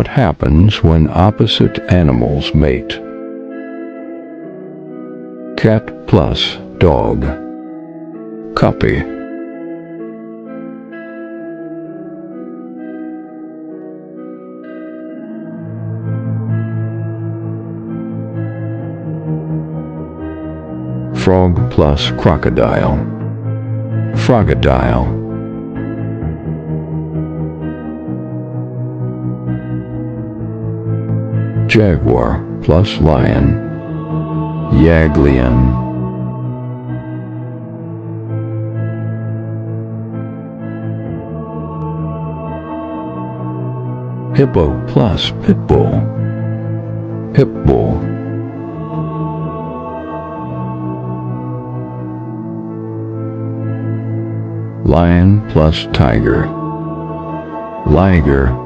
What happens when opposite animals mate? Cat plus dog. Copy. Frog plus crocodile. Frogodile. Jaguar plus lion. Jaglion. Hippo plus pitbull. Hipbull. Lion plus tiger. Liger.